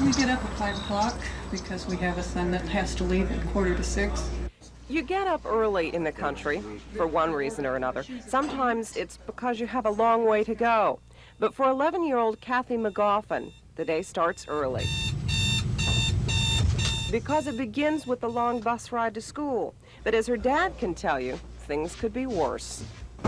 We get up at 5 o'clock because we have a son that has to leave at 5:45. You get up early in the country for one reason or another. Sometimes it's because you have a long way to go. But for 11-year-old Kathy Magoffin, the day starts early. Because it begins with the long bus ride to school. But as her dad can tell you, things could be worse.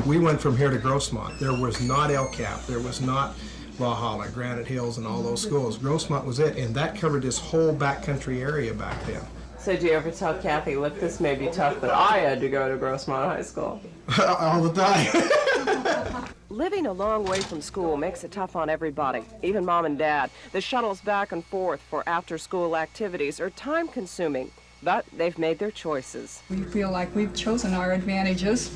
We went from here to Grossmont. There was not El Cap, there was not Valhalla, Granite Hills, and all those schools. Grossmont was it, and that covered this whole backcountry area back then. So do you ever tell Kathy, look, this may be tough, but I had to go to Grossmont High School? All the time. Living a long way from school makes it tough on everybody, even mom and dad. The shuttles back and forth for after-school activities are time-consuming, but they've made their choices. We feel like we've chosen our advantages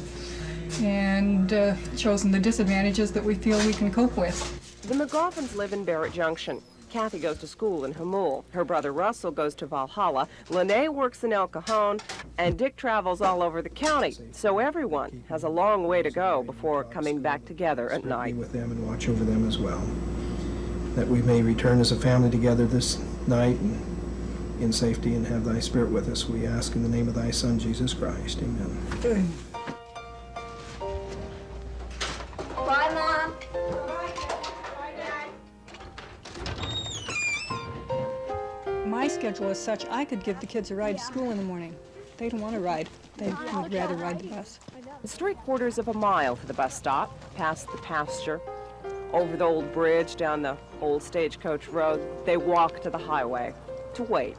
and chosen the disadvantages that we feel we can cope with. The Magoffins live in Barrett Junction. Kathy goes to school in Hamul. Her brother Russell goes to Valhalla. Lene works in El Cajon, and Dick travels all over the county. So everyone has a long way to go before coming back together at night. Be with them and watch over them as well. That we may return as a family together this night in safety and have thy spirit with us. We ask in the name of thy Son, Jesus Christ. Amen. Bye, Mom. My schedule is such I could give the kids a ride to school in the morning. They don't want to ride. They would rather ride the bus. It's 3/4 of a mile to the bus stop, past the pasture, over the old bridge, down the old stagecoach road. They walk to the highway to wait.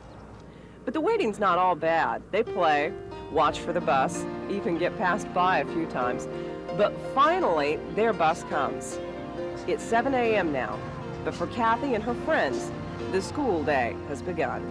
But the waiting's not all bad. They play, watch for the bus, even get passed by a few times. But finally, their bus comes. It's 7 a.m. now, but for Kathy and her friends, the school day has begun.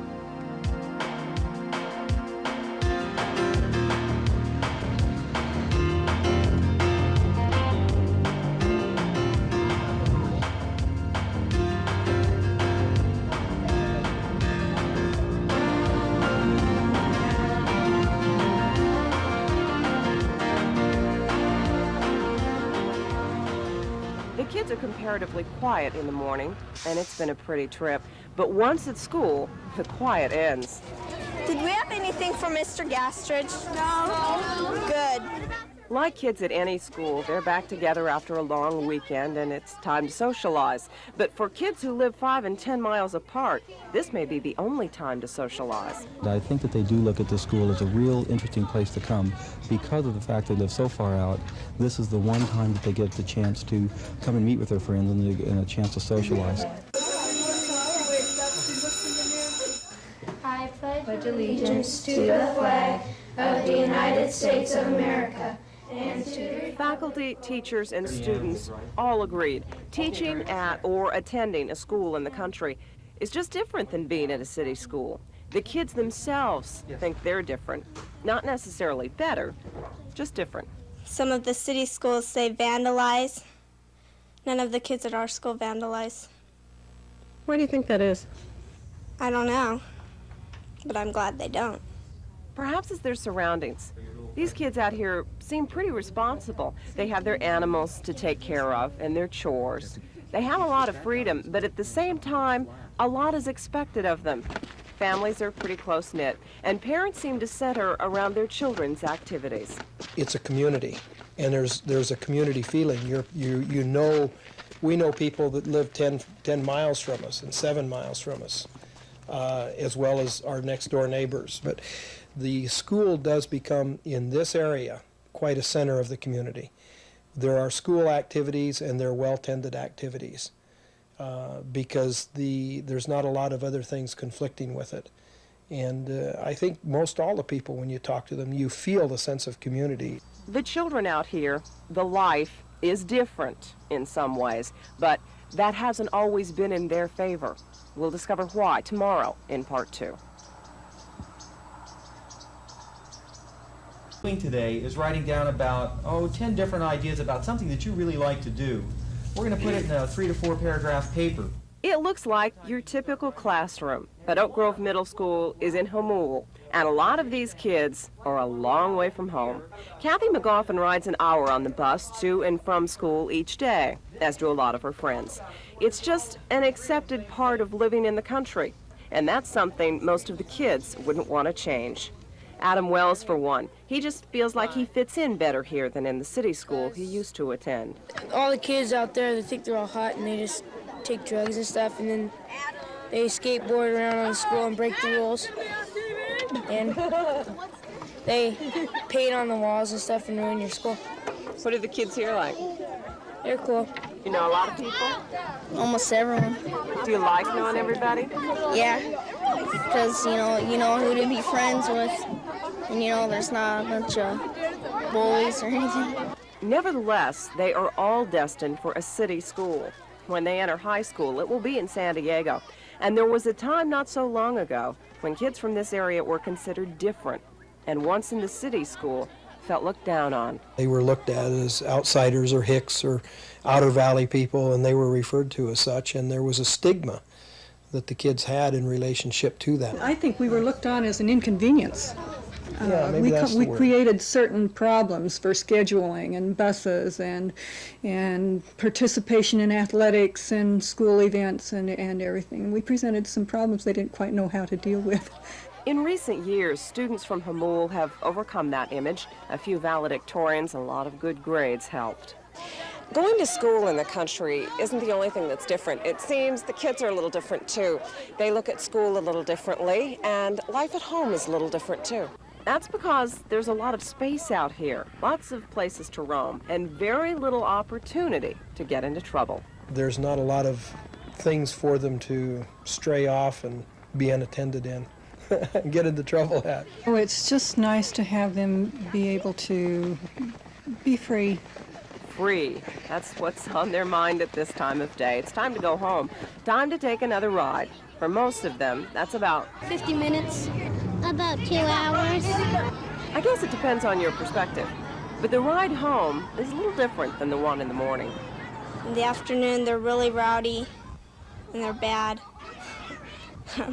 The kids are comparatively quiet in the morning, and it's been a pretty trip. But once at school, the quiet ends. Did we have anything for Mr. Gastridge? No. Good. Like kids at any school, they're back together after a long weekend, and it's time to socialize. But for kids who live 5 and 10 miles apart, this may be the only time to socialize. I think that they do look at this school as a real interesting place to come because of the fact they live so far out. This is the one time that they get the chance to come and meet with their friends and a chance to socialize. I pledge allegiance to the flag of the United States of America and to the Faculty, teachers, and students all agreed teaching at or attending a school in the country is just different than being at a city school. The kids themselves think they're different. Not necessarily better, just different. Some of the city schools say vandalize. None of the kids at our school vandalize. Why do you think that is? I don't know, but I'm glad they don't. Perhaps it's their surroundings. These kids out here seem pretty responsible. They have their animals to take care of and their chores. They have a lot of freedom, but at the same time, a lot is expected of them. Families are pretty close-knit, and parents seem to center around their children's activities. It's a community, and there's a community feeling. You know, we know people that live 10 miles from us and 7 miles from us, as well as our next door neighbors. But the school does become, in this area, quite a center of the community. There are school activities and there are well-tended activities because there's not a lot of other things conflicting with it. And I think most all the people, when you talk to them, you feel the sense of community. The children out here, the life is different in some ways, but that hasn't always been in their favor. We'll discover why tomorrow in Part 2. Today is writing down about 10 different ideas about something that you really like to do. We're going to put it in a 3 to 4 paragraph paper. It looks like your typical classroom, but Oak Grove Middle School is in Hamul, and a lot of these kids are a long way from home. Kathy Magoffin rides an hour on the bus to and from school each day, as do a lot of her friends. It's just an accepted part of living in the country, and that's something most of the kids wouldn't want to change. Adam Wells, for one, he just feels like he fits in better here than in the city school he used to attend. All the kids out there, they think they're all hot and they just take drugs and stuff, and then they skateboard around on the school and break the rules. And they paint on the walls and stuff and ruin your school. What are the kids here like? They're cool. You know a lot of people? Almost everyone. Do you like knowing everybody? Yeah, because you know who to be friends with, and there's not a bunch of bullies or anything. Nevertheless, they are all destined for a city school. When they enter high school, it will be in San Diego. And there was a time not so long ago when kids from this area were considered different, and once in the city school, felt looked down on. They were looked at as outsiders or hicks or outer valley people, and they were referred to as such, and there was a stigma that the kids had in relationship to that. I think we were looked on as an inconvenience. Yeah, maybe that's the we word. created certain problems for scheduling and buses and participation in athletics and school events and everything. We presented some problems they didn't quite know how to deal with. In recent years, students from Hamul have overcome that image. A few valedictorians, a lot of good grades helped. Going to school in the country isn't the only thing that's different. It seems the kids are a little different too. They look at school a little differently, and life at home is a little different too. That's because there's a lot of space out here, lots of places to roam, and very little opportunity to get into trouble. There's not a lot of things for them to stray off and be unattended in. Get into trouble at. Oh, it's just nice to have them be able to be free. Free. That's what's on their mind at this time of day. It's time to go home. Time to take another ride. For most of them, that's about 50 minutes. About 2 hours. I guess it depends on your perspective. But the ride home is a little different than the one in the morning. In the afternoon, they're really rowdy, and they're bad.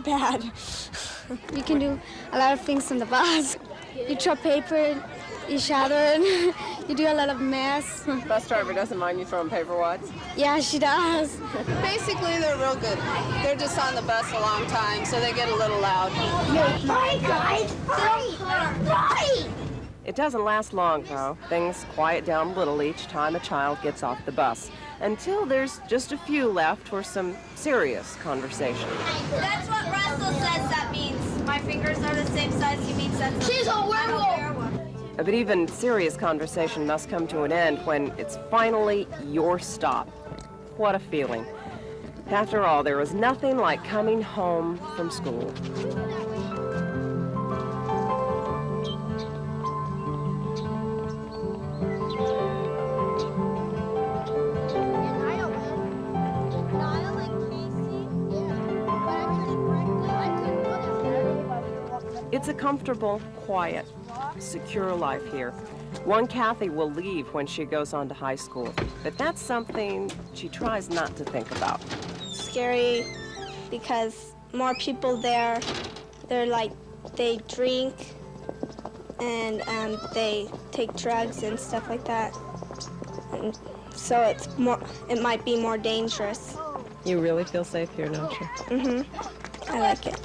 Bad. You can do a lot of things on the bus. You throw paper, you shatter it, you do a lot of mess. Bus driver doesn't mind you throwing paper wads? Yeah, she does. Basically, they're real good. They're just on the bus a long time, so they get a little loud. It doesn't last long, though. Things quiet down a little each time a child gets off the bus, until there's just a few left for some serious conversation. That's what Russell says that means. My fingers are the same size. He means that's... She's a werewolf! But even serious conversation must come to an end when it's finally your stop. What a feeling. After all, there is nothing like coming home from school. It's a comfortable, quiet, secure life here. One Kathy will leave when she goes on to high school, but that's something she tries not to think about. Scary because more people there, they drink and they take drugs and stuff like that. And so it might be more dangerous. You really feel safe here, don't you? I like it.